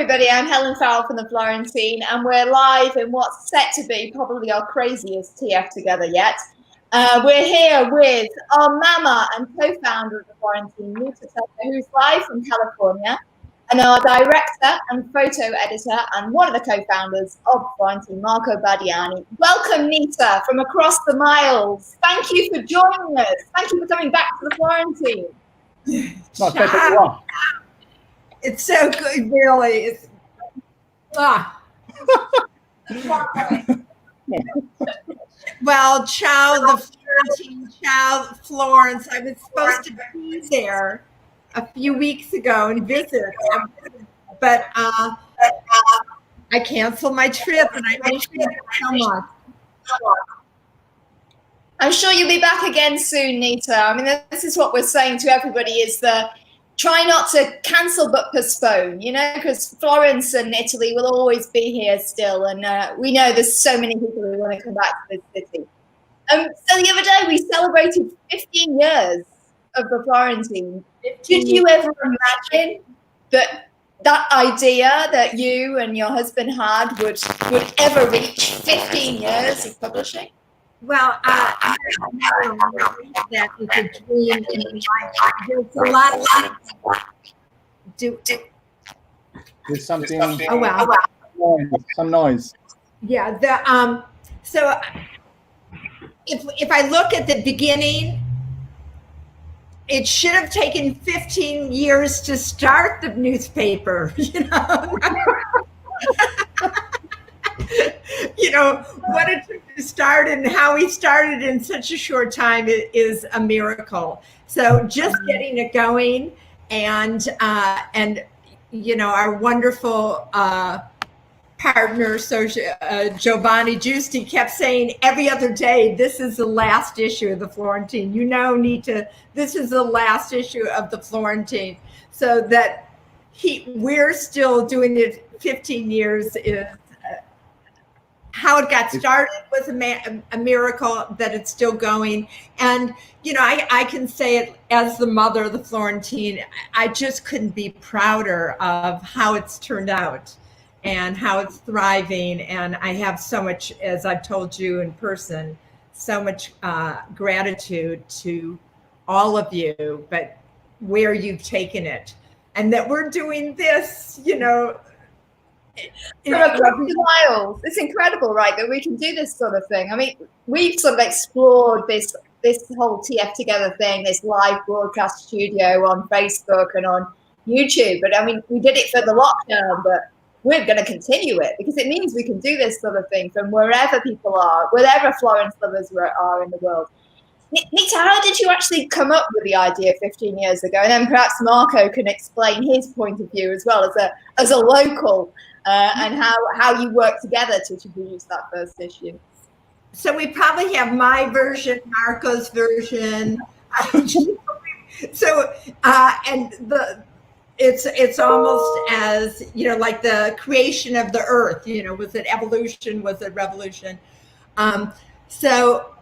everybody, I'm Helen Farrell from the Florentine, and we're live in what's set to be probably our craziest TF together yet. We're here with our mama and co-founder of the Florentine, Nita Tucker, who's live from California, and our director and photo editor and one of the co-founders of Florentine, Marco Badiani. Welcome, Nita, from across the miles. Thank you for joining us. Thank you for coming back to the Florentine. It's so good, really. Well, ciao, the Florentine, ciao, Florence. I was supposed to be there a few weeks ago and visit, but I canceled my trip, and I miss you so much. I'm sure you'll be back again soon, Nita. I mean, this is what we're saying to everybody, is that try not to cancel but postpone, you know, because Florence and Italy will always be here still. And we know there's so many people who want to come back to this city. So the other day we celebrated 15 years of the Florentine. Did you ever imagine that idea that you and your husband had would ever reach 15 years of publishing? Well, I never really that is a dream in life. There's a lot of do something. Oh wow! Some noise. Yeah. So if I look at the beginning, it should have taken 15 years to start the newspaper. You know. You know, what it took to start and how we started in such a short time is a miracle. So just getting it going, and you know, our wonderful partner, Giovanni Giusti, kept saying every other day, this is the last issue of the Florentine. You know, Nita, this is the last issue of the Florentine. So that we're still doing it 15 years is how it got started was a miracle that it's still going. And, you know, I can say it as the mother of the Florentine, I just couldn't be prouder of how it's turned out and how it's thriving. And I have so much, as I've told you in person, so much gratitude to all of you, but where you've taken it and that we're doing this, you know, from across the miles. It's incredible, right, that we can do this sort of thing. I mean, we've sort of explored this whole TF Together thing, this live broadcast studio on Facebook and on YouTube. But I mean, we did it for the lockdown, but we're going to continue it because it means we can do this sort of thing from wherever people are, wherever Florence lovers are in the world. Nita, how did you actually come up with the idea 15 years ago? And then perhaps Marco can explain his point of view as well as a local. And how you work together to produce that first issue. So we probably have my version, Marco's version. So and it's almost as, you know, like the creation of the earth. You know, was it evolution? Was it revolution? So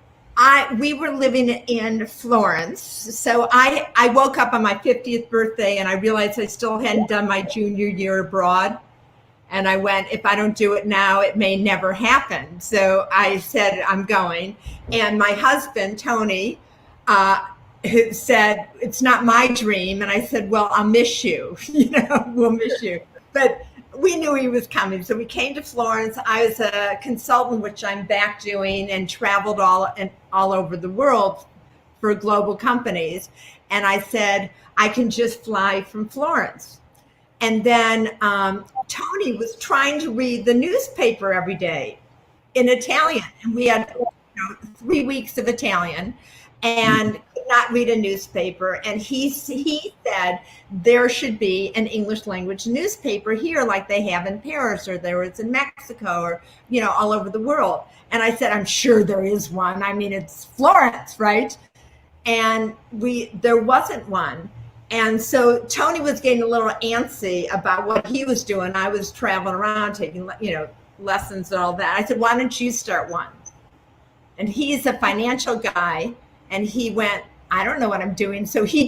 we were living in Florence. So I woke up on my 50th birthday and I realized I still hadn't done my junior year abroad. And I went, if I don't do it now, it may never happen. So I said, I'm going. And my husband, Tony, who said, it's not my dream. And I said, well, I'll miss you. You know, we'll miss you. But we knew he was coming. So we came to Florence. I was a consultant, which I'm back doing, and traveled all over the world for global companies. And I said, I can just fly from Florence. And then Tony was trying to read the newspaper every day in Italian. And we had 3 weeks of Italian and could not read a newspaper. And he said there should be an English language newspaper here like they have in Paris or there is in Mexico or, you know, all over the world. And I said, I'm sure there is one. I mean, it's Florence, right? And there wasn't one. And so Tony was getting a little antsy about what he was doing. I was traveling around taking, you know, lessons and all that. I said, why don't you start one? And he's a financial guy. And he went, I don't know what I'm doing. So he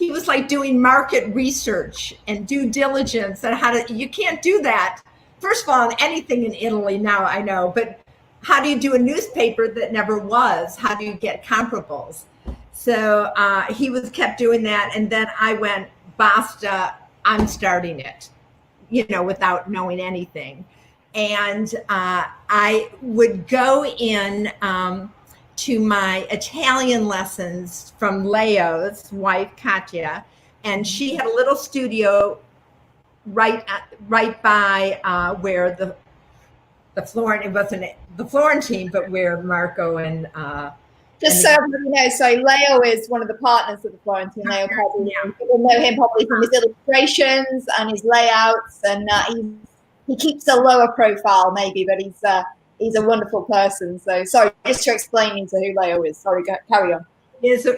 he was like doing market research and due diligence and you can't do that. First of all, on anything in Italy now, I know, but how do you do a newspaper that never was? How do you get comparables? So he kept doing that. And then I went, basta, I'm starting it, without knowing anything. And I would go in to my Italian lessons from Leo's wife, Katya, and she had a little studio right by where the Florentine, it wasn't the Florentine, but where Marco and just so everybody knows, so Leo is one of the partners of the Florentine. Leo Badiani. Yeah. People know him probably from his illustrations and his layouts, and he keeps a lower profile maybe, but he's a wonderful person. So sorry, just to explain to who Leo is. Sorry, carry on. Is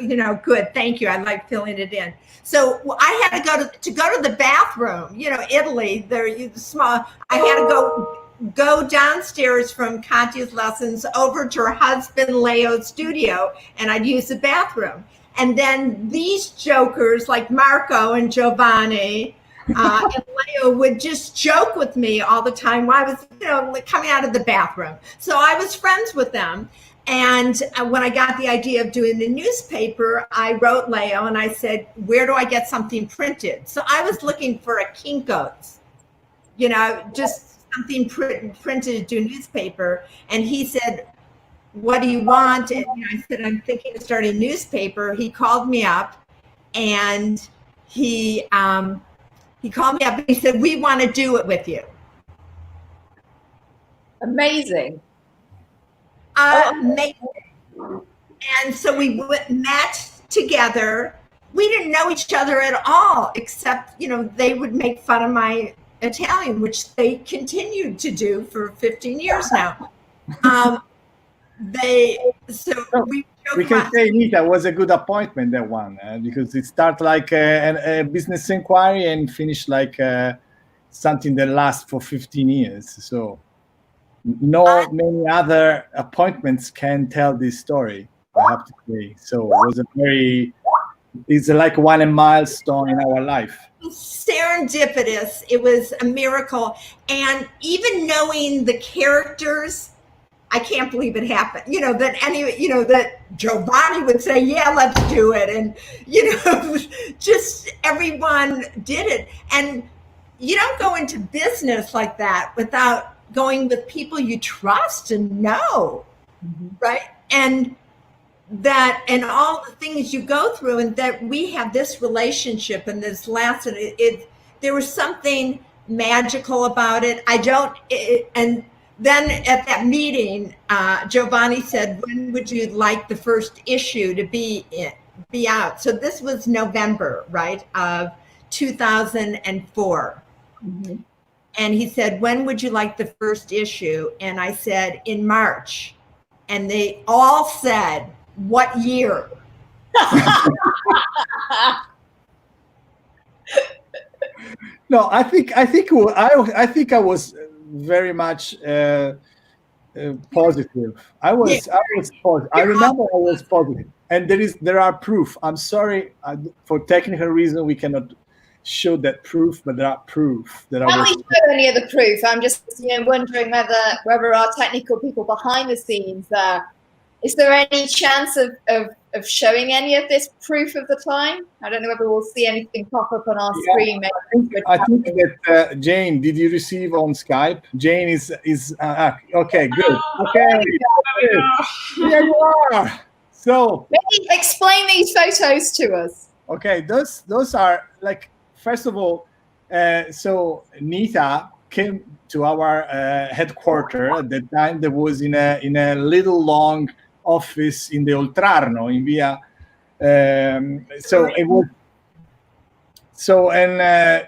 good. Thank you. I like filling it in. So I had to go to the bathroom. Italy. Small. I had to go downstairs from Katya's lessons over to her husband Leo's studio, and I'd use the bathroom. And then these jokers like Marco and Giovanni and Leo would just joke with me all the time while I was, coming out of the bathroom. So I was friends with them. And when I got the idea of doing the newspaper, I wrote Leo and I said, where do I get something printed? So I was looking for a Kinko's, just something printed to do newspaper. And he said, what do you want? And I said, I'm thinking of starting a newspaper. He called me up and he called me up and he said, we want to do it with you. Amazing. Amazing. And so we met together. We didn't know each other at all, except, they would make fun of my Italian, which they continued to do for 15 years now. We can say Nita was a good appointment, that one, because it started like a business inquiry and finished like something that lasts for 15 years. So many other appointments can tell this story, I have to say. So it's like one milestone in our life. Serendipitous. It was a miracle. And even knowing the characters, I can't believe it happened. That Giovanni would say, yeah, let's do it. And, just everyone did it. And you don't go into business like that without going with people you trust and know, right? And all the things you go through, and that we have this relationship and this lasted. There was something magical about it. And then at that meeting, Giovanni said, when would you like the first issue to be out? So this was November, right, of 2004. Mm-hmm. And he said, when would you like the first issue? And I said, in March. And they all said, what year? No, I think I was very much positive. I was positive. I remember I was positive, and there are proof. I'm sorry, for technical reason we cannot show that proof, but there are proof that I was. Can we show any of the proof? I'm just wondering whether our technical people behind the scenes is there any chance of showing any of this proof of the time? I don't know whether we'll see anything pop up on our screen. I think that Jane, did you receive on Skype? Jane is okay, good. Okay, here you are. So maybe explain these photos to us. Okay, those are like, first of all, so Nita came to our headquarters at that time. That was in a little long office in the Oltrarno in Via. So it was. So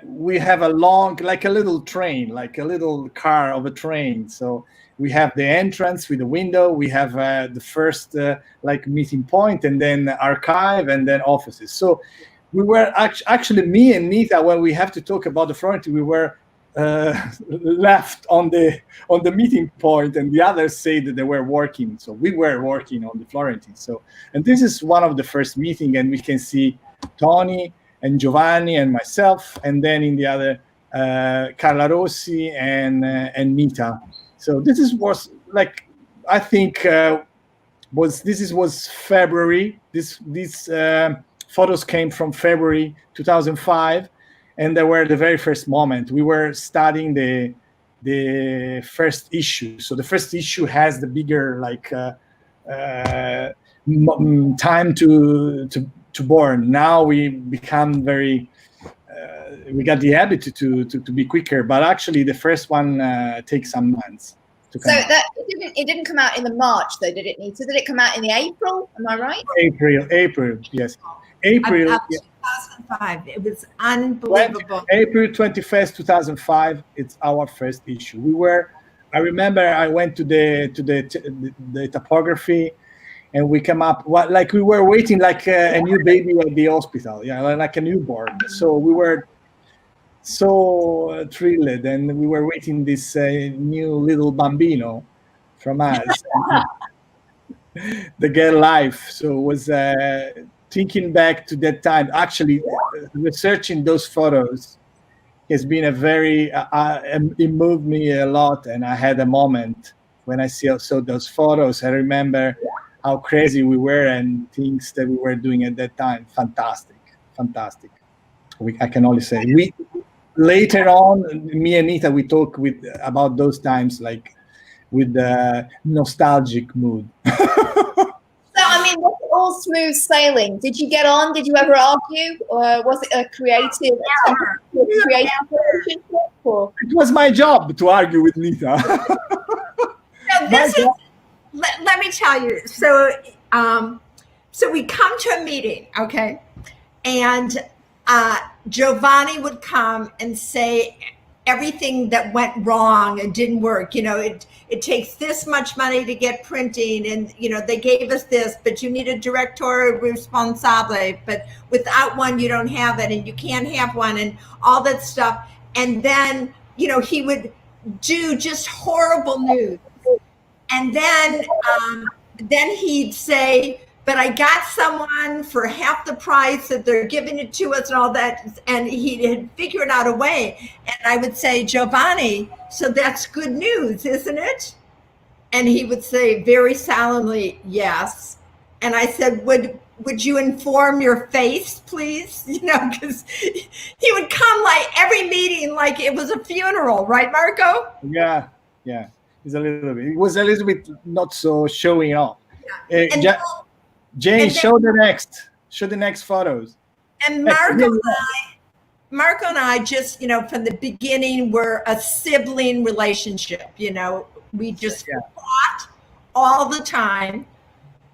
we have a long, like a little train, like a little car of a train. So we have the entrance with the window. We have the first like meeting point, and then archive, and then offices. So we were actually, me and Nita, when we have to talk about the Florentine, we were left on the meeting point, and the others say that they were working. So we were working on the Florentine. So, and this is one of the first meeting, and we can see Tony and Giovanni and myself, and then in the other Carla Rossi and Nita. So was like, I think was February. These photos came from February 2005, and they were the very first moment. We were studying the first issue. So the first issue has the bigger time to born. Now we become very we got the habit to be quicker, but actually the first one takes some months to come out. It didn't come out in the March though, did it, Nita? Did it come out in the April? Am I right? April, yes. April. About 2005. It was unbelievable. April 21st, 2005. It's our first issue. I remember I went to the typography, and we came up like we were waiting like a new baby at the hospital, like a newborn. So we were so thrilled, and we were waiting this new little bambino from us, the girl life. So it was thinking back to that time. Actually, researching those photos has been a very it moved me a lot, and I had a moment when I saw those photos. I remember how crazy we were and things that we were doing at that time. Fantastic. I can only say later on, me and Nita, we talk about those times like with the nostalgic mood. So, I mean, was it all smooth sailing? Did you get on? Did you ever argue? Or was it a creative relationship? Or? It was my job to argue with Nita. Let me tell you. So we come to a meeting, okay? And Giovanni would come and say everything that went wrong and didn't work. It takes this much money to get printing, and they gave us this, but you need a director responsable, but without one you don't have it, and you can't have one, and all that stuff. And then he would do just horrible news, and then he'd say, but I got someone for half the price that they're giving it to us and all that. And he had figured out a way. And I would say, Giovanni, so that's good news, isn't it? And he would say very solemnly, yes. And I said, would you inform your face, please? Because he would come like every meeting like it was a funeral, right, Marco? Yeah. It was a little bit not so showing off. Yeah. Jane, show the next photos. And Marco and I just, from the beginning, were a sibling relationship. We just fought all the time,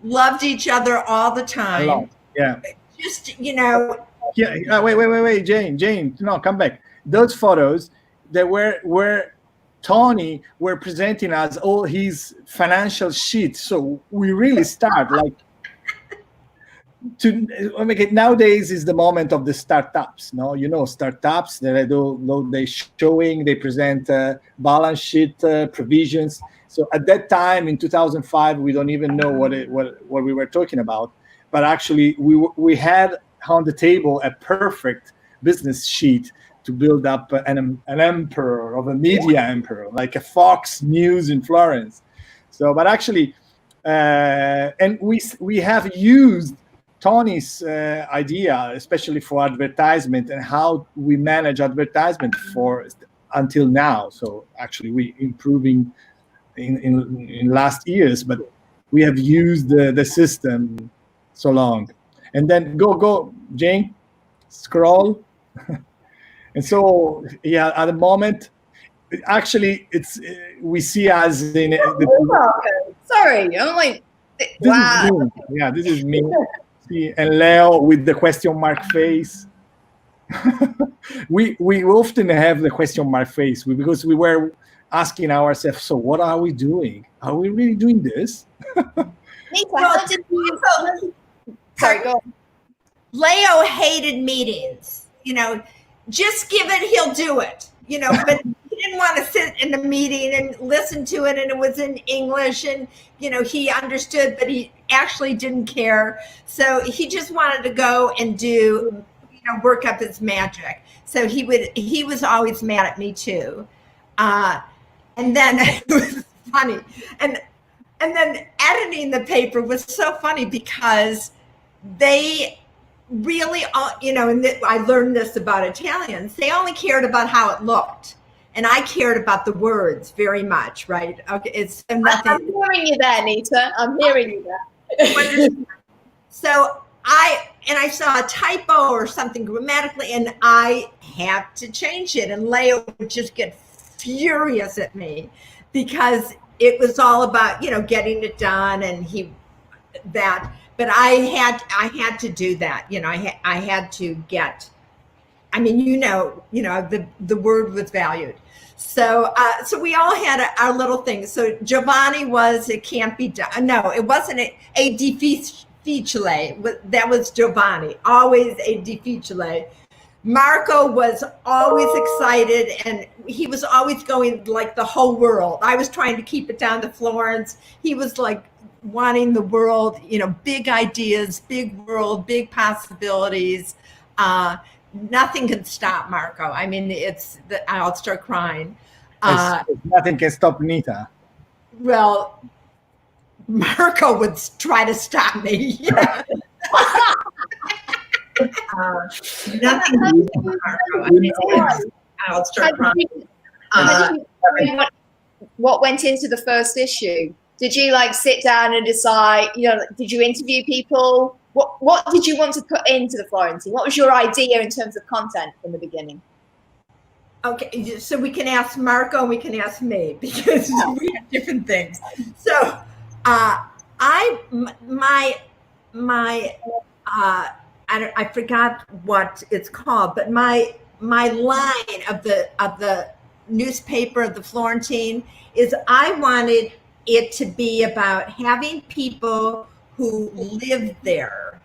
loved each other all the time. A lot. Yeah. Just, Yeah. Wait, Jane, no, come back. Those photos, they were Tony were presenting us all his financial sheets. So we really start like. Nowadays is the moment of the startups. No, startups they present balance sheet provisions. So at that time in 2005, we don't even know what we were talking about. But actually, we had on the table a perfect business sheet to build up an emperor of a media emperor, like a Fox News in Florence. So, but actually, and we have used Tony's idea, especially for advertisement and how we manage advertisement until now. So actually, we improving in last years, but we have used the system so long. And then go, Jane, scroll. And so, at the moment, actually, we see us in. Sorry, I'm like, wow. This is me. And Leo with the question mark face. we often have the question mark face because we were asking ourselves, so what are we doing? Are we really doing this? Sorry, go on. Leo hated meetings. Just give it, he'll do it. But he didn't want to sit in a meeting and listen to it, and it was in English, and he understood, but he actually didn't care. So he just wanted to go and do work up his magic. So he was always mad at me too. And then it was funny. And then editing the paper was so funny because they really, and I learned this about Italians, they only cared about how it looked. And I cared about the words very much, right? Okay, it's nothing. I'm hearing you there, Nita. I'm hearing you there. So I saw a typo or something grammatically, and I had to change it. And Leo would just get furious at me because it was all about, getting it done, and but I had to do that. I had to get, the word was valued. So we all had our little things. So Giovanni was, it can't be done. No, it wasn't a difficile. That was Giovanni, always a difficile. Marco was always excited, and he was always going like the whole world. I was trying to keep it down to Florence. He was like wanting the world, big ideas, big world, big possibilities. Nothing can stop Marco. I'll start crying. Nothing can stop Nita. Well, Marco would try to stop me. Nothing can stop Marco. I'll start crying. What went into the first issue? Did you sit down and decide, did you interview people? What did you want to put into the Florentine? What was your idea in terms of content from the beginning? Okay, so we can ask Marco and we can ask me because we have different things. So I forgot what it's called, but my line of the newspaper of the Florentine is I wanted it to be about having people who live there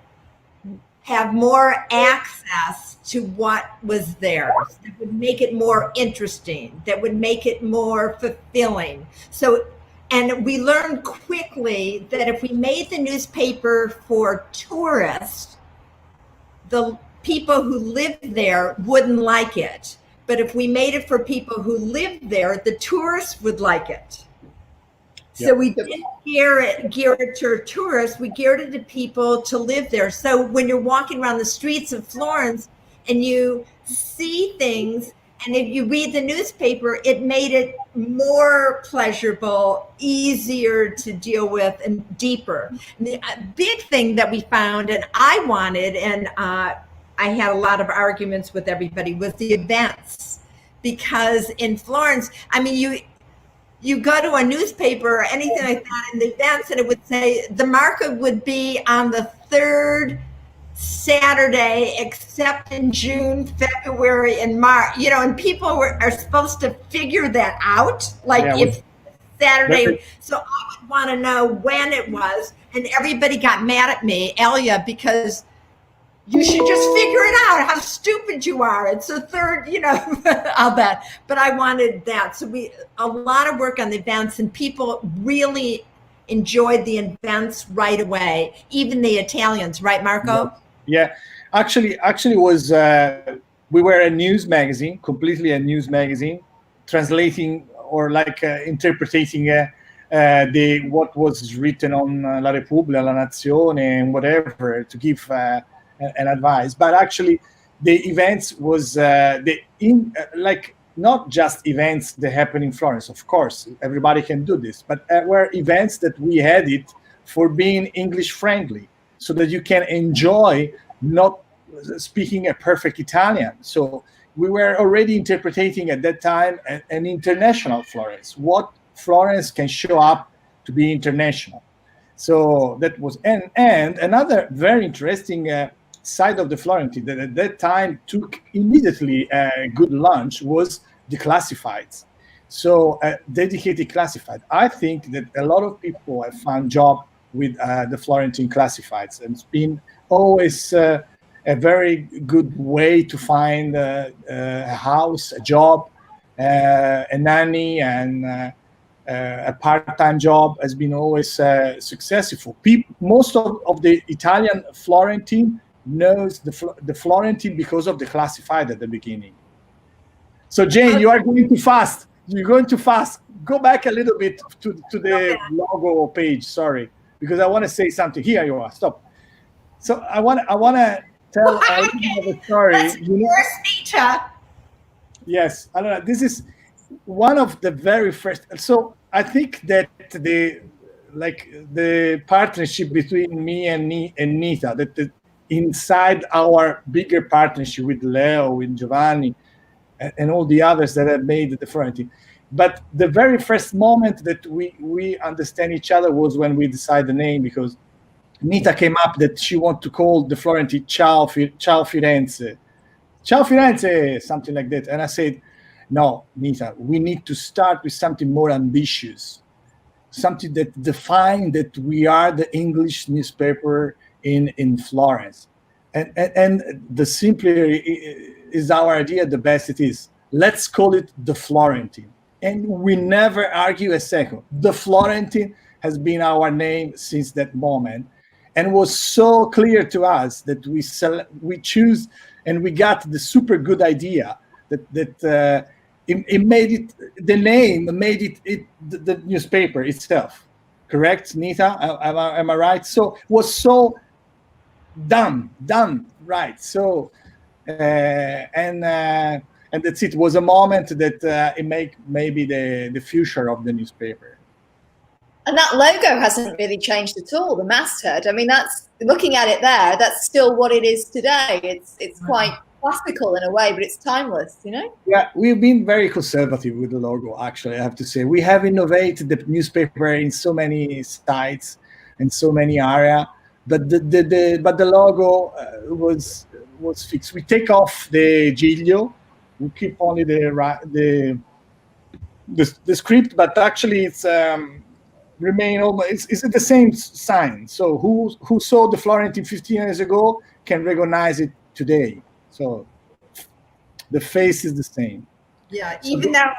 have more access to what was theirs, that would make it more interesting, that would make it more fulfilling. And we learned quickly that if we made the newspaper for tourists, the people who live there wouldn't like it. But if we made it for people who live there, the tourists would like it. So we didn't gear it to tourists, we geared it to people to live there. So when you're walking around the streets of Florence and you see things, and if you read the newspaper, it made it more pleasurable, easier to deal with, and deeper. The big thing that we found, and I wanted, and I had a lot of arguments with everybody, was the events. Because in Florence, you go to a newspaper or anything like that in the events, and it would say the market would be on the third Saturday, except in June, February, and March. And people are supposed to figure that out, if Saturday. So I would want to know when it was, and everybody got mad at me, Elia, because you should just figure it out, how stupid you are. It's the third, all that. But I wanted that. So a lot of work on the events, and people really enjoyed the events right away, even the Italians, right, Marco? Yeah. Actually was, we were a news magazine, completely a news magazine, translating or interpreting what was written on La Repubblica, La Nazione, and whatever, to give an advice. But actually the events was not just events that happen in Florence. Of course, everybody can do this, but were events that we had it for being English friendly, so that you can enjoy not speaking a perfect Italian. So we were already interpreting at that time an international Florence, what Florence can show up to be international. So that was, and another very interesting side of the Florentine that at that time took immediately a good launch was the classifieds. So dedicated classified. I think that a lot of people have found job with the Florentine classifieds, and it's been always a very good way to find a house, a job, a nanny, and a part-time job has been always successful. Most of the Italian Florentine knows the Florentine because of the classified at the beginning. So Jane, you are going too fast. You're going too fast. Go back a little bit to the logo page. Sorry, because I want to say something. Here you are. Stop. So I want to tell a story. Nita. Yes, I don't know. This is one of the very first. So I think that the partnership between me and Nita, that inside our bigger partnership with Leo, with Giovanni, and all the others that have made the Florentine. But the very first moment that we understand each other was when we decided the name, because Nita came up that she wanted to call the Florentine Ciao Firenze. Ciao Firenze, something like that. And I said, no, Nita, we need to start with something more ambitious, something that defines that we are the English newspaper in Florence. And the simpler is our idea, the best it is. Let's call it the Florentine. And we never argue a second. The Florentine has been our name since that moment, and was so clear to us that we choose, and we got the super good idea that it made it, the name made it the newspaper itself. Correct, Nita? Am I right? So it was so done right. So and that's it. It was a moment that it made maybe the future of the newspaper. And that logo hasn't really changed at all. The masthead. I mean, that's, looking at it there, that's still what it is today. It's quite classical in a way, but it's timeless, you know? Yeah, we've been very conservative with the logo, actually, I have to say. We have innovated the newspaper in so many sites and so many areas, but the logo was fixed. We take off the Giglio, we keep only the script, but actually it's remain almost, it's the same sign. So who saw the Florentine 15 years ago can recognize it today. So the face is the same. Yeah, even though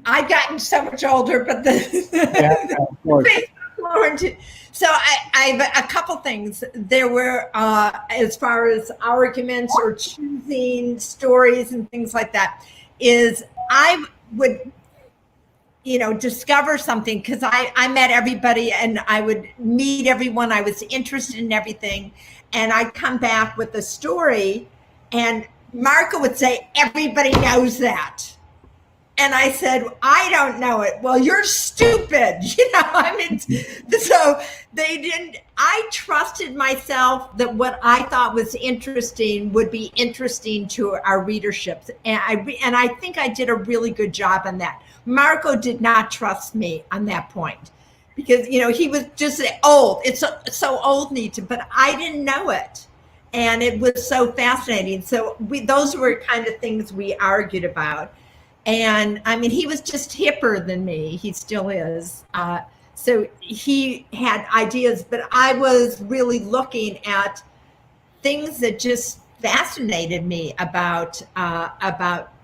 I've gotten so much older, but of course. Florentine. So I have a couple things. There were, as far as arguments or choosing stories and things like that, is I would, discover something, because I met everybody and I would meet everyone. I was interested in everything. And I'd come back with a story and Marco would say, everybody knows that. And I said, I don't know it. Well, you're stupid. So they didn't, I trusted myself that what I thought was interesting would be interesting to our readership. And I think I did a really good job on that. Marco did not trust me on that point because, he was just old. It's so old, Nita, but I didn't know it. And it was so fascinating. So those were kind of things we argued about. And I mean, he was just hipper than me. He still is. So he had ideas, but I was really looking at things that just fascinated me about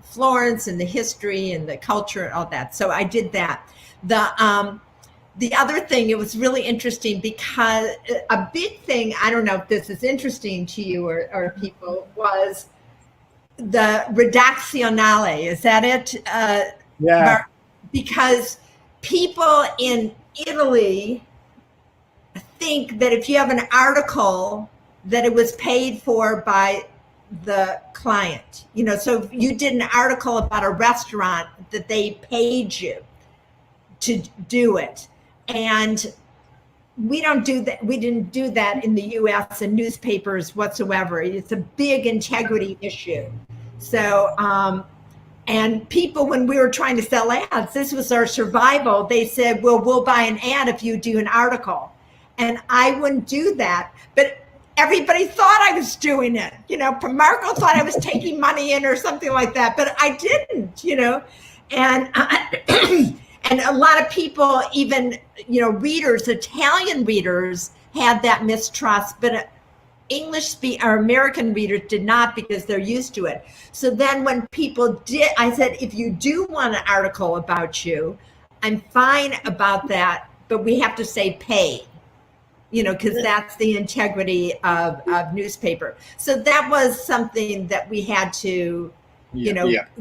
Florence and the history and the culture and all that. So I did that. The other thing, it was really interesting because a big thing, I don't know if this is interesting to you or people, was the redactionale. Is that it? Yeah. Because people in Italy think that if you have an article, that it was paid for by the client. So if you did an article about a restaurant, that they paid you to do it. And we don't do that. We didn't do that in the US and newspapers whatsoever. It's a big integrity issue. So, and people, when we were trying to sell ads, this was our survival. They said, well, we'll buy an ad if you do an article. And I wouldn't do that. But everybody thought I was doing it. Marco thought I was taking money in or something like that, but I didn't, and and a lot of people, even, readers, Italian readers had that mistrust, but English or American readers did not, because they're used to it. So then when people did, I said, if you do want an article about you, I'm fine about that, but we have to say pay. because that's the integrity of newspaper. So that was something that we had to,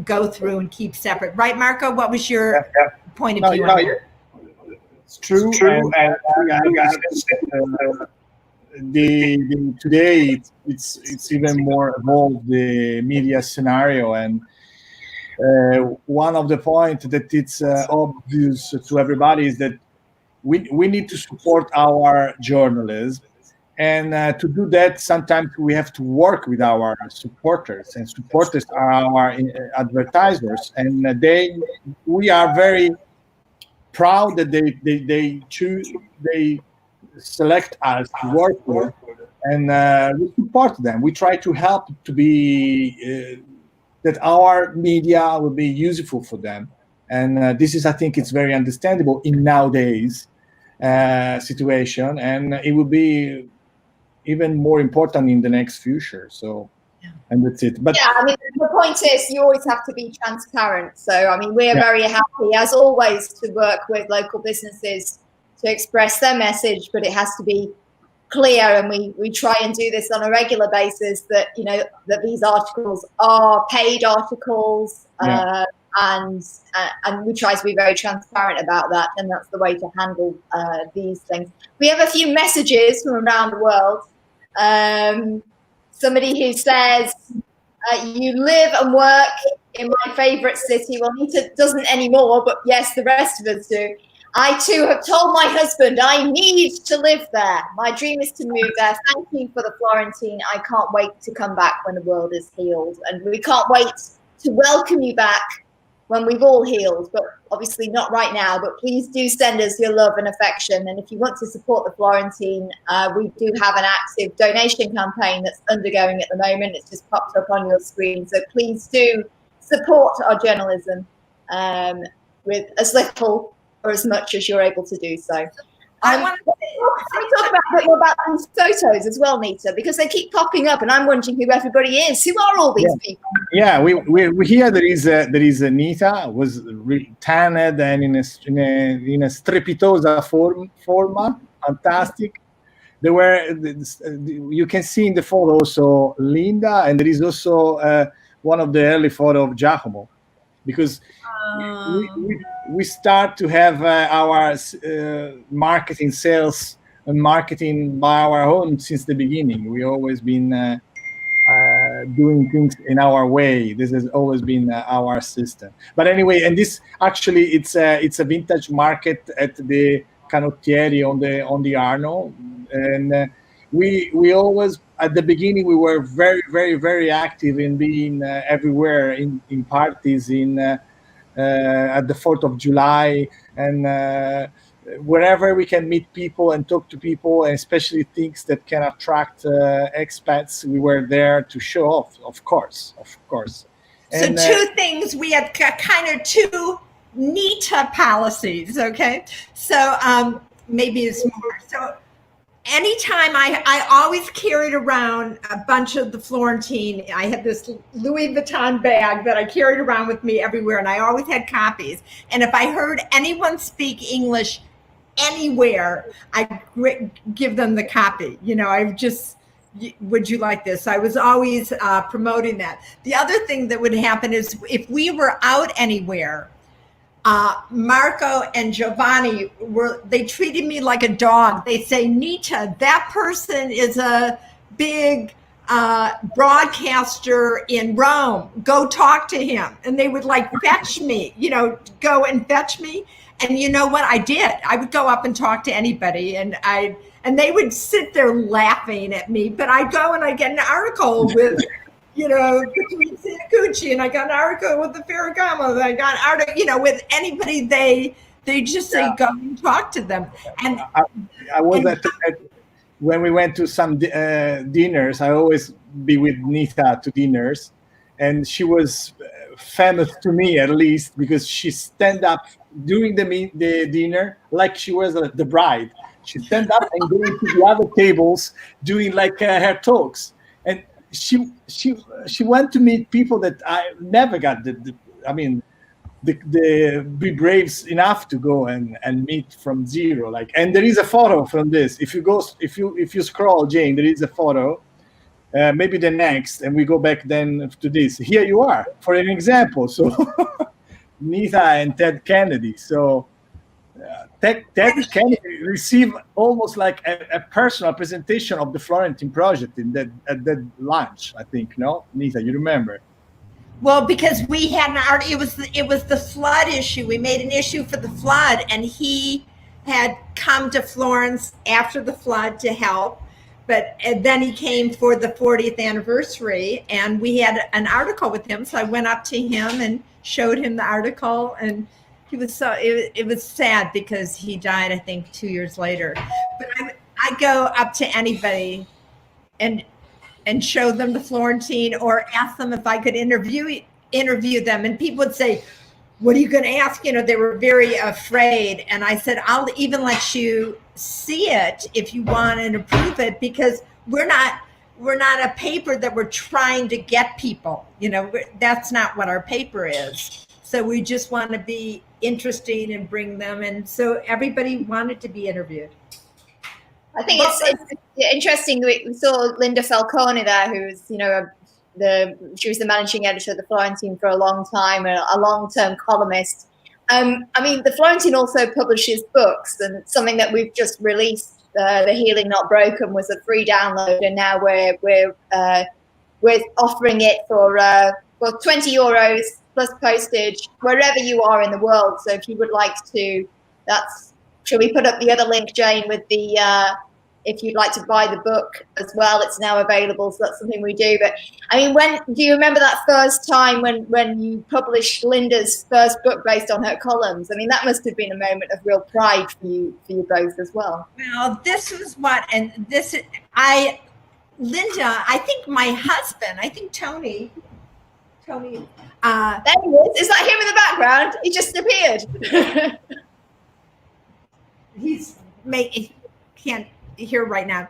go through and keep separate. Right, Marco? What was your point of view on that? It's true. Today it's even more evolved, the media scenario, and one of the points that it's obvious to everybody is that we need to support our journalism, and to do that sometimes we have to work with our supporters, and supporters are our advertisers, and we are very proud that they select us to work with, and we support them. We try to help to be that our media will be useful for them, and this is, I think, it's very understandable in nowadays situation, and it will be even more important in the next future. So. And that's it. But yeah, I mean, the point is you always have to be transparent. So, I mean, we're very happy, as always, to work with local businesses to express their message, but it has to be clear, and we try and do this on a regular basis, that, that these articles are paid articles, and we try to be very transparent about that, and that's the way to handle these things. We have a few messages from around the world. Somebody who says, you live and work in my favorite city. Well, Nita doesn't anymore, but yes, the rest of us do. I too have told my husband I need to live there. My dream is to move there. Thank you for the Florentine. I can't wait to come back when the world is healed. And we can't wait to welcome you back when we've all healed, but obviously not right now. But please do send us your love and affection. And if you want to support the Florentine, we do have an active donation campaign that's undergoing at the moment. It's just popped up on your screen. So please do support our journalism with as little or as much as you're able to do so. Can we talk about a bit more about these photos as well, Nita, because they keep popping up, and I'm wondering who everybody is. Who are all these people? Yeah, we hear there is a Nita was tanned and in a strepitosa forma, fantastic. There were you can see in the photo also Linda, and there is also one of the early photo of Giacomo, because we start to have our marketing, sales, and marketing by our own since the beginning. We always been doing things in our way. This has always been our system. But anyway, and this actually it's a vintage market at the Canottieri on the Arno, and we always at the beginning we were very, very, very active in being everywhere in parties at the 4th of July, and wherever we can meet people and talk to people, and especially things that can attract expats, we were there to show off, of course. And, so two things, we had kind of two Nita policies, okay? So maybe it's more. So anytime I always carried around a bunch of the Florentine. I had this Louis Vuitton bag that I carried around with me everywhere, and I always had copies. And if I heard anyone speak English anywhere, I'd give them the copy. Would you like this? I was always promoting that. The other thing that would happen is if we were out anywhere, Marco and Giovanni they treated me like a dog. They say, Nita, that person is a big broadcaster in Rome. Go talk to him. And they would fetch me, go and fetch me. And you know what I did? I would go up and talk to anybody, and they would sit there laughing at me, but I'd go and I'd get an article with between Sinacucci, and I got an article with the Ferragamo, and I got an article, with anybody, they just say, go and talk to them. And I was at when we went to some dinners, I always be with Nita to dinners, and she was famous to me, at least, because she stand up during the dinner like she was the bride. She stand up and go into the other tables doing her talks. And she went to meet people that I never got be brave enough to go and meet from zero. Like, and there is a photo from this. If you scroll, Jane, there is a photo. Maybe the next, and we go back then to this. Here you are for an example. So Nita and Ted Kennedy. So Ted Kennedy received almost like a personal presentation of the Florentine project at that lunch, I think. No, Nita, you remember? Well, because we had an art, it was the flood issue. We made an issue for the flood, and he had come to Florence after the flood to help. But then he came for the 40th anniversary, and we had an article with him. So I went up to him and showed him the article, and he was it was sad because he died, I think, 2 years later. But I go up to anybody and show them the Florentine, or ask them if I could interview them, and people would say, "What are you going to ask?" You know, they were very afraid, and I said, "I'll even let you see it if you want and approve it, because we're not a paper that we're trying to get people. You know, that's not what our paper is. So we just want to be interesting and bring them." And so everybody wanted to be interviewed. I think it's interesting. We saw Linda Falcone there, who's, you know, she was the managing editor of the Florentine for a long time, a long-term columnist. I mean, the Florentine also publishes books, and something that we've just released, The Healing Not Broken, was a free download, and now we're offering it for 20 euros plus postage wherever you are in the world. So if you would like to, shall we put up the other link, Jane, with the if you'd like to buy the book as well, it's now available. So that's something we do. But I mean, do you remember that first time when you published Linda's first book based on her columns? I mean, that must have been a moment of real pride for you both as well. Well, this was Linda, I think my husband, I think Tony. There he is. Is that him in the background? He just appeared. He can't hear right now.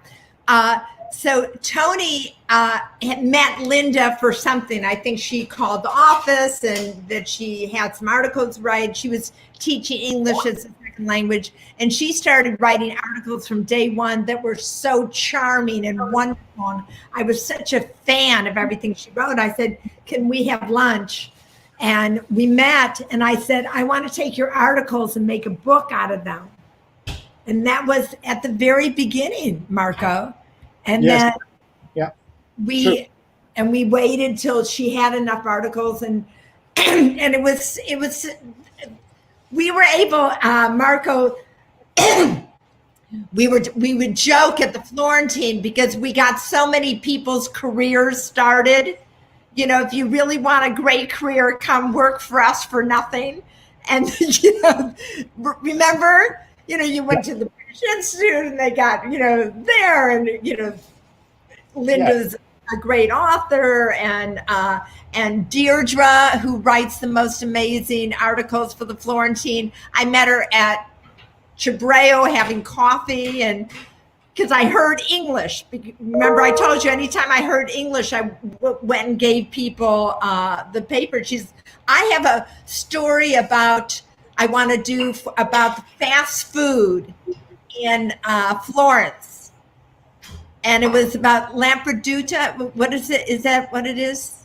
So Tony had met Linda for something. I think she called the office, and that she had some articles to write. She was teaching English as a second language, and she started writing articles from day one that were so charming and wonderful. I was such a fan of everything she wrote. I said, "Can we have lunch?" And we met, and I said, "I want to take your articles and make a book out of them." And that was at the very beginning, Marco. And yes. Then we waited till she had enough articles, and it was we were able, Marco. we would joke at the Florentine, because we got so many people's careers started. You know, if you really want a great career, come work for us for nothing. And you know, remember. You know, you went to the British Institute, and they got, you know, there, and, you know, Linda's a great author, and Deirdre, who writes the most amazing articles for the Florentine. I met her at Cibreo having coffee, and because I heard English. Remember, I told you, anytime I heard English, I went and gave people the paper. I have a story about fast food in Florence, and it was about Lampedusa. What is it? Is that what it is?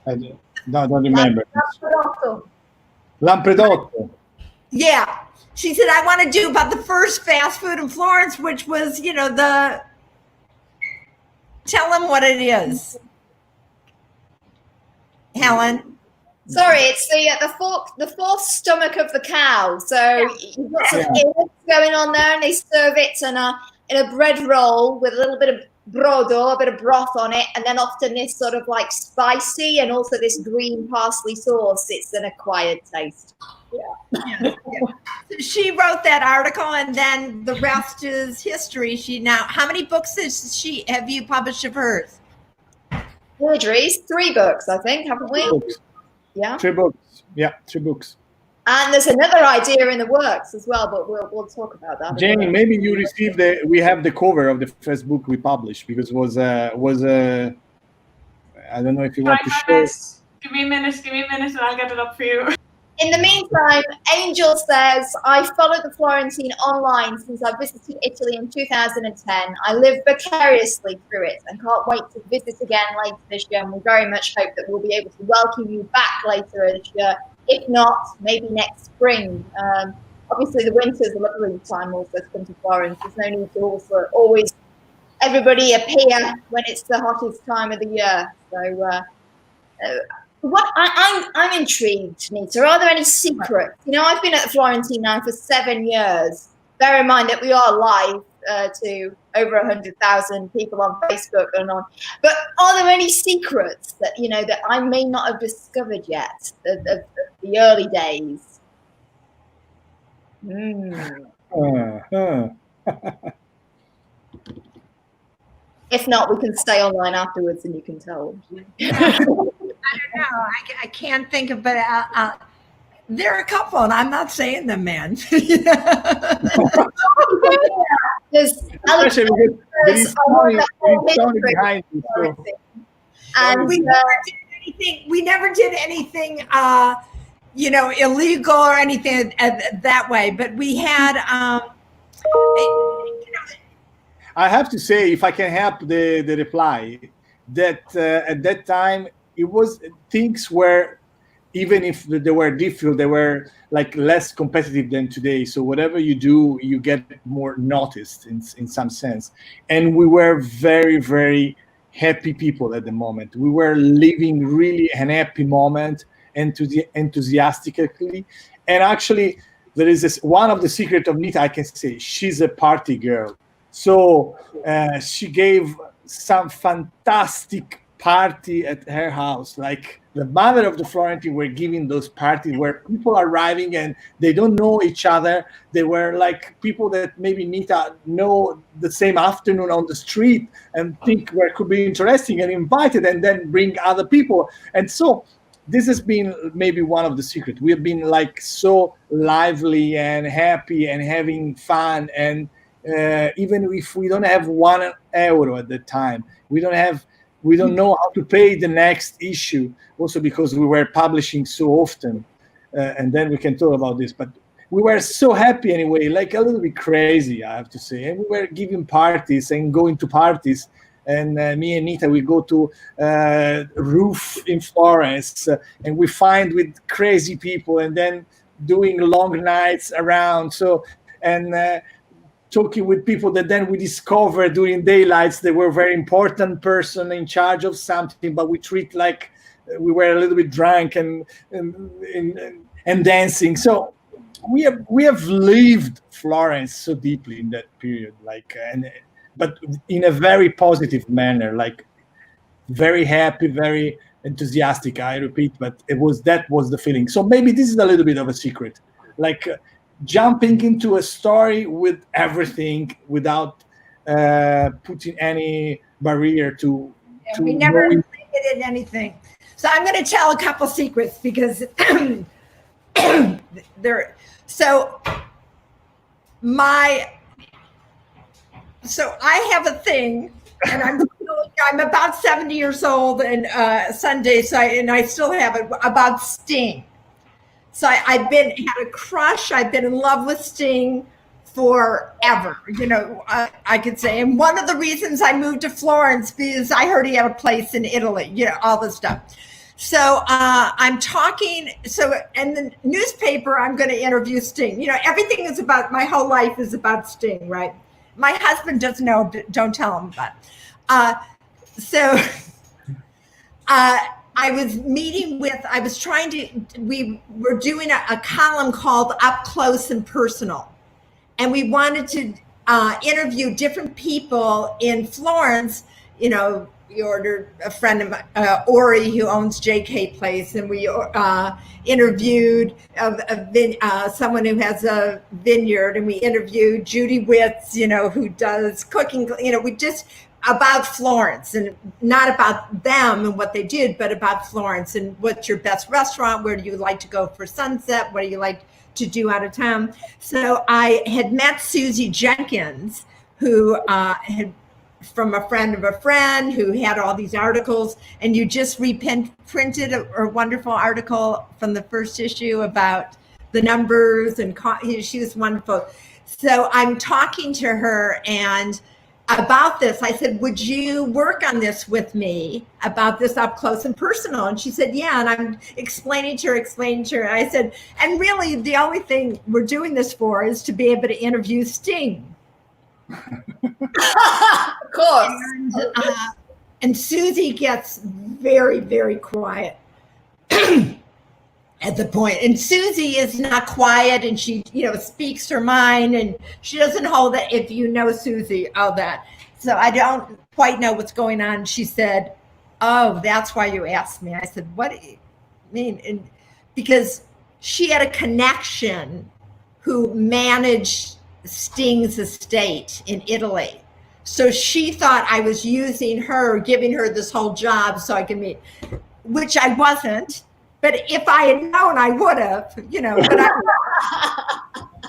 I don't remember. Lampredotto. Yeah, she said, "I want to do about the first fast food in Florence," which was, you know, tell them what it is, Helen. Sorry, it's the fourth stomach of the cow. So you've got some ears going on there, and they serve it in a bread roll with a little bit of brodo, a bit of broth on it, and then often this sort of like spicy and also this green parsley sauce. It's an acquired taste. Yeah. So she wrote that article, and then the rest is history. How many books have you published of hers? Audrey's 3 books, I think, haven't we? 3 books. Yeah. 3 books. Yeah, 3 books. And there's another idea in the works as well, but we'll talk about that. Jane, maybe you received we have the cover of the first book we published, because it was I don't know if you want to show. Give me a minute, and I'll get it up for you. In the meantime, Angel says, I followed the Florentine online since I visited Italy in 2010. I live vicariously through it and can't wait to visit again later this year. And we very much hope that we'll be able to welcome you back later this year. If not, maybe next spring. Obviously, the winter's a lovely time also to come to Florence. There's no need to also always everybody appear when it's the hottest time of the year. So, what I'm intrigued, Nita. Are there any secrets? You know, I've been at the Florentine now for 7 years. Bear in mind that we are live to over 100,000 people on Facebook and on. But are there any secrets that that I may not have discovered yet of the early days? If not, we can stay online afterwards and you can tell. I don't know. I can't think of, but there are a couple, and I'm not saying them, man. And we never did anything, illegal or anything that way. But we had, I have to say, if I can help the reply, that at that time things were, even if they were difficult, they were like less competitive than today. So whatever you do, you get more noticed in some sense. And we were very, very happy people at the moment. We were living really an happy moment, enthusiastically. And actually, there is one of the secret of Nita, I can say, she's a party girl. So she gave some fantastic party at her house. Like the mother of the Florentine were giving those parties where people are arriving and they don't know each other. They were like people that maybe Nita know the same afternoon on the street and think where could be interesting and invited and then bring other people. And so this has been maybe one of the secrets. We have been like so lively and happy and having fun, and even if we don't have €1 at the time, we don't know how to pay the next issue, also because we were publishing so often, and then we can talk about this, but we were so happy anyway, like a little bit crazy, I have to say. And we were giving parties and going to parties, and me and Nita, we go to roof in Florence, and we find with crazy people, and then doing long nights around. So, and talking with people that then we discover during daylights they were very important person in charge of something, but we treat like we were a little bit drunk and dancing. So we have lived Florence so deeply in that period, like, but in a very positive manner, like very happy, very enthusiastic. I repeat, but that was the feeling. So maybe this is a little bit of a secret, like. Jumping into a story with everything without putting any barrier to. We never did anything. So I'm going to tell a couple secrets because there. So I have a thing, and I'm about 70 years old, and Sunday, and I still have it about Sting. So I've had a crush. I've been in love with Sting forever, I could say. And one of the reasons I moved to Florence because I heard he had a place in Italy, all this stuff. So I'm talking. So in the newspaper, I'm going to interview Sting. Everything is about, my whole life is about Sting, right? My husband doesn't know, don't tell him, but we were doing a column called Up Close and Personal. And we wanted to interview different people in Florence. We ordered a friend of mine, Ori, who owns JK Place, and we interviewed someone who has a vineyard, and we interviewed Judy Witz, who does cooking. We just about Florence, and not about them and what they did, but about Florence and what's your best restaurant, where do you like to go for sunset, what do you like to do out of town. So I had met Susie Jenkins, who had from a friend of a friend who had all these articles, and you just reprinted a wonderful article from the first issue about the numbers, and she was wonderful. So I'm talking to her and about this. I said, would you work on this with me about this up close and personal? And she said, yeah. And I'm explaining to her. And I said, and really the only thing we're doing this for is to be able to interview Sting. Of course. And Susie gets very, very quiet at the point. And Susie is not quiet, and she, speaks her mind, and she doesn't hold it. If you know Susie, all that. So I don't quite know what's going on. She said, oh, that's why you asked me. I said, what do you mean? And because she had a connection who managed Sting's estate in Italy. So she thought I was using her, giving her this whole job so I could meet, which I wasn't. But if I had known, I would have, but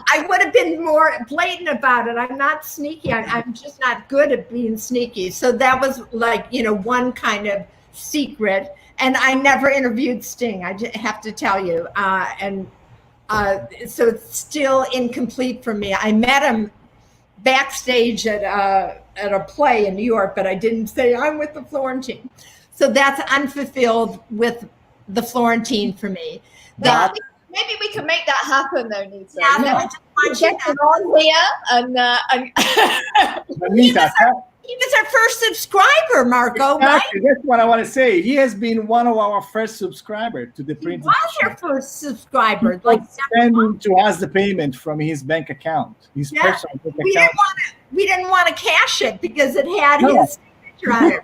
I would have been more blatant about it. I'm not sneaky. I'm just not good at being sneaky. So that was like, one kind of secret. And I never interviewed Sting, I have to tell you. So it's still incomplete for me. I met him backstage at a play in New York, but I didn't say I'm with the Florentine. So that's unfulfilled with the Florentine for me. Maybe we can make that happen, though, Nita. Yeah, get it on here, and Nita, he was our first subscriber, Marco. exactly. Right? That's what I want to say. He has been one of our first subscribers to the print. He was our first subscriber. Sending to us the payment from his bank account, his personal bank account. We didn't want to cash it because it had his signature on it.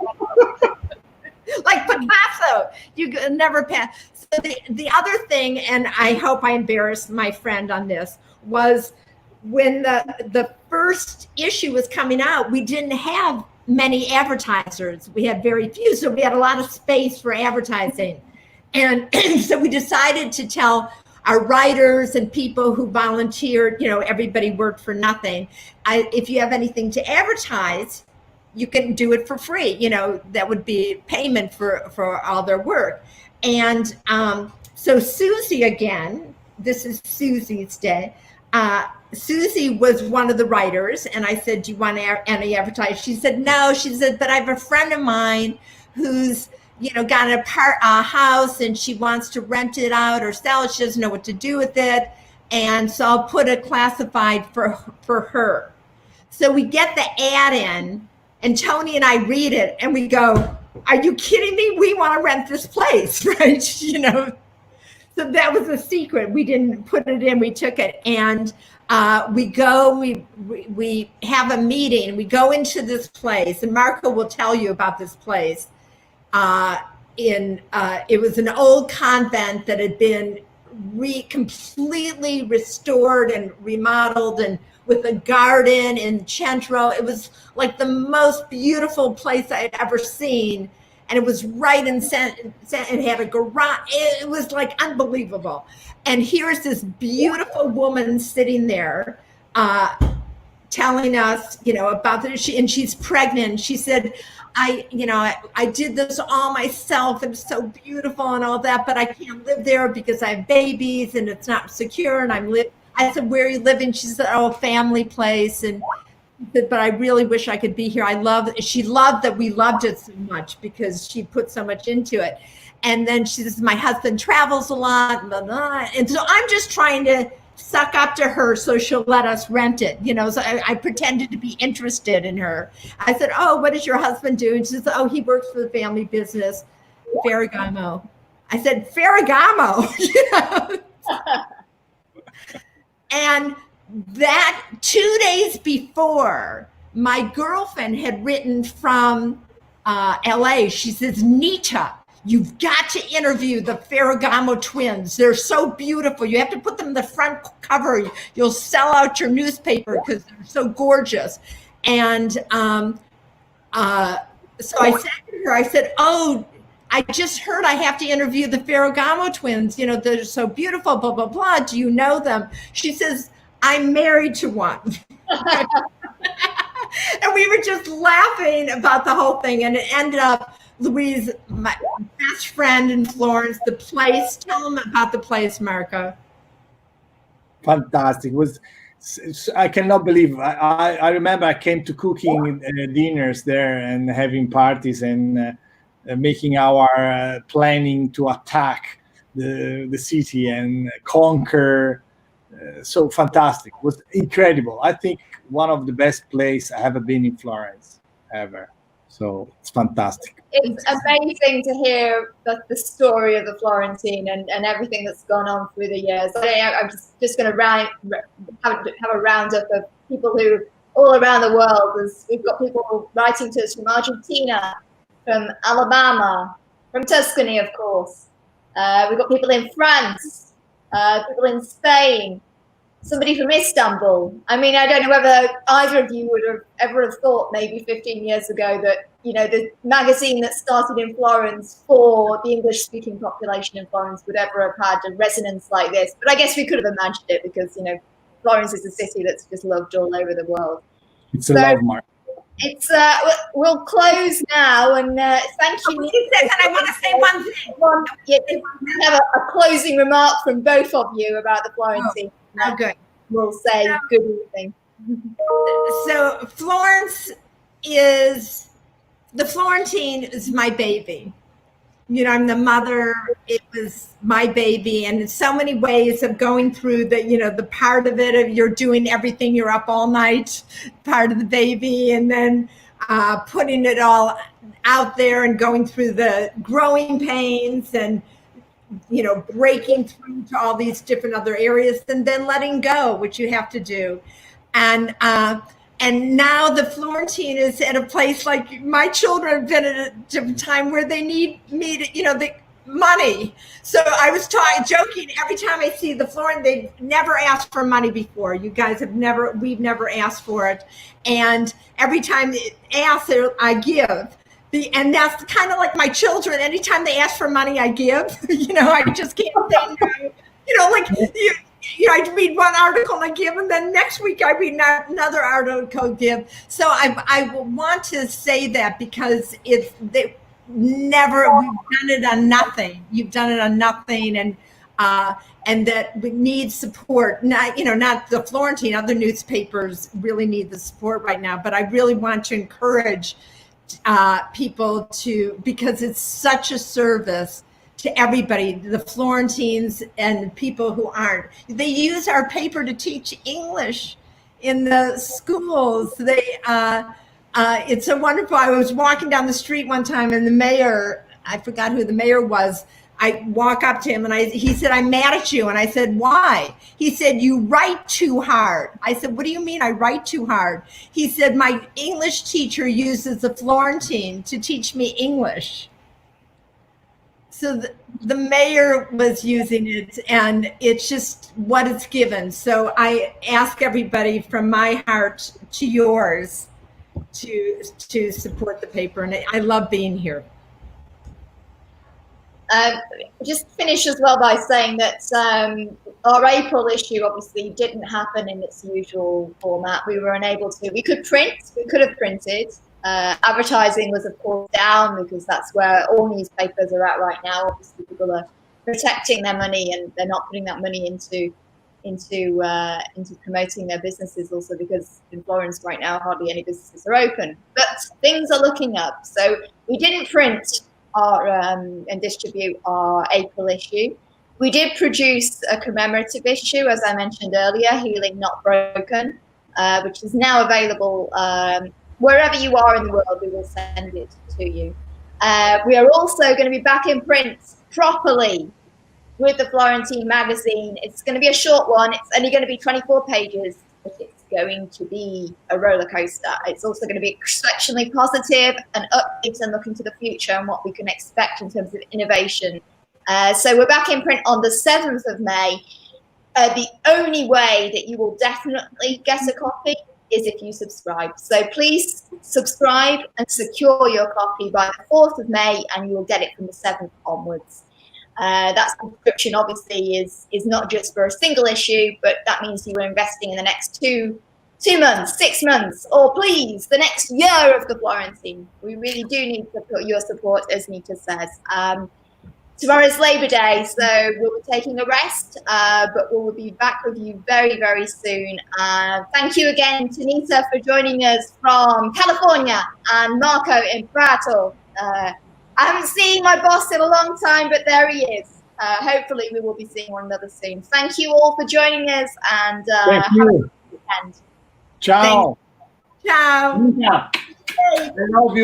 Like Picasso, you never pass. So the other thing, and I hope I embarrassed my friend on this, was when the first issue was coming out, we didn't have many advertisers. We had very few, so we had a lot of space for advertising. And so we decided to tell our writers and people who volunteered, everybody worked for nothing. If you have anything to advertise, you can do it for free. That would be payment for all their work. And so Susie, again, this is Susie's day. Susie was one of the writers, and I said, do you want any advertise? She said, no. She said, but I have a friend of mine who's, got a house, and she wants to rent it out or sell it. She doesn't know what to do with it. And so I'll put a classified for her. So we get the ad in, and Tony and I read it, and we go, are you kidding me? We want to rent this place, right? So that was a secret. We didn't put it in, we took it. And we go, we have a meeting, we go into this place, and Marco will tell you about this place. It was an old convent that had been completely restored and remodeled, and with a garden in Centro. It was like the most beautiful place I had ever seen. And it was right in it had a garage. It was like unbelievable. And here's this beautiful woman sitting there telling us, about this. And she's pregnant. She said, I did this all myself. It's so beautiful and all that, but I can't live there because I have babies and it's not secure. And I said, where are you living? She said, oh, a family place. And but I really wish I could be here. She loved that we loved it so much because she put so much into it. And then she says, my husband travels a lot, blah, blah. And so I'm just trying to suck up to her so she'll let us rent it. So I pretended to be interested in her. I said, oh, what does your husband do? And she says, oh, he works for the family business, Ferragamo. I said, Ferragamo, And that 2 days before, my girlfriend had written from LA. She says, Nita, you've got to interview the Ferragamo twins. They're so beautiful. You have to put them in the front cover. You'll sell out your newspaper because they're so gorgeous. And so I said to her, I said, oh, I just heard I have to interview the Ferragamo twins. They're so beautiful, blah, blah, blah. Do you know them? She says, I'm married to one. And we were just laughing about the whole thing. And it ended up, Louise, my best friend in Florence, the place. Tell them about the place, Marco. Fantastic. It was, I cannot believe. I remember I came to cooking dinners there and having parties and making our planning to attack the city and conquer. So fantastic. It was incredible. I think one of the best places I ever been in Florence ever. So it's fantastic. It's amazing to hear the story of the Florentine and everything that's gone on through the years. I'm just going to have a roundup of people who all around the world. We've got people writing to us from Argentina, from Alabama, from Tuscany, of course. We've got people in France, people in Spain, somebody from Istanbul. I mean, I don't know whether either of you would have ever have thought maybe 15 years ago that, you know, the magazine that started in Florence for the English-speaking population in Florence would ever have had a resonance like this. But I guess we could have imagined it because, you know, Florence is a city that's just loved all over the world. It's a love mark. It's we'll close now, and thank you. And I want to say one thing. We have a closing remark from both of you about the Florentine. Oh, good. We'll say good evening. So the Florentine is my baby. You know, I'm the mother. It was my baby, and in so many ways of going through the, you know, the part of it of you're doing everything, you're up all night, part of the baby, and then putting it all out there and going through the growing pains and, you know, breaking through to all these different other areas and then letting go, which you have to do. And now the Florentine is at a place like my children have been at a time where they need me to, you know, the money. So I was joking every time I see the Florentine, they've never asked for money before. You guys have we've never asked for it. And every time they ask, I give. And that's kind of like my children. Anytime they ask for money, I give. You know, I just can't say no. You know, like you know, I read one article and I give, and then next week I read another article, give. So I want to say that because we've done it on nothing. You've done it on nothing, and that we need support. Not the Florentine. Other newspapers really need the support right now, but I really want to encourage people because it's such a service to everybody, the Florentines and people who aren't. They use our paper to teach English in the schools. It's so wonderful. I was walking down the street one time and the mayor, I forgot who the mayor was, I walk up to him and he said, "I'm mad at you." And I said, "Why?" He said, "You write too hard." I said, "What do you mean I write too hard?" He said, "My English teacher uses the Florentine to teach me English." So the mayor was using it, and it's just what it's given. So I ask everybody from my heart to yours to support the paper, and I love being here. Just finish as well by saying that our April issue obviously didn't happen in its usual format. We were unable to. We could have printed. Advertising was, of course, down because that's where all newspapers are at right now. Obviously, people are protecting their money and they're not putting that money into promoting their businesses. Also, because in Florence right now, hardly any businesses are open. But things are looking up. So we didn't print and distribute our April issue. We did produce a commemorative issue, as I mentioned earlier, Healing Not Broken, which is now available. Wherever you are in the world, we will send it to you. We are also going to be back in print properly with the Florentine magazine. It's going to be a short one. It's only going to be 24 pages, but it's going to be a roller coaster. It's also going to be exceptionally positive and upbeat and looking to the future and what we can expect in terms of innovation. So we're back in print on the 7th of May. The only way that you will definitely get a copy is if you subscribe. So please subscribe and secure your copy by the 4th of May, and you will get it from the 7th onwards. That subscription obviously is not just for a single issue, but that means you are investing in the next two 2 months, 6 months, or please, the next year of the Florentine. We really do need your support, as Nita says. Tomorrow's Labor Day, so we'll be taking a rest, but we'll be back with you very, very soon. Thank you again to Nita for joining us from California, and Marco in Prato. I haven't seen my boss in a long time, but there he is. Hopefully we will be seeing one another soon. Thank you all for joining us, and Thank you. have a good weekend. Ciao. Ciao. Nita, I love you.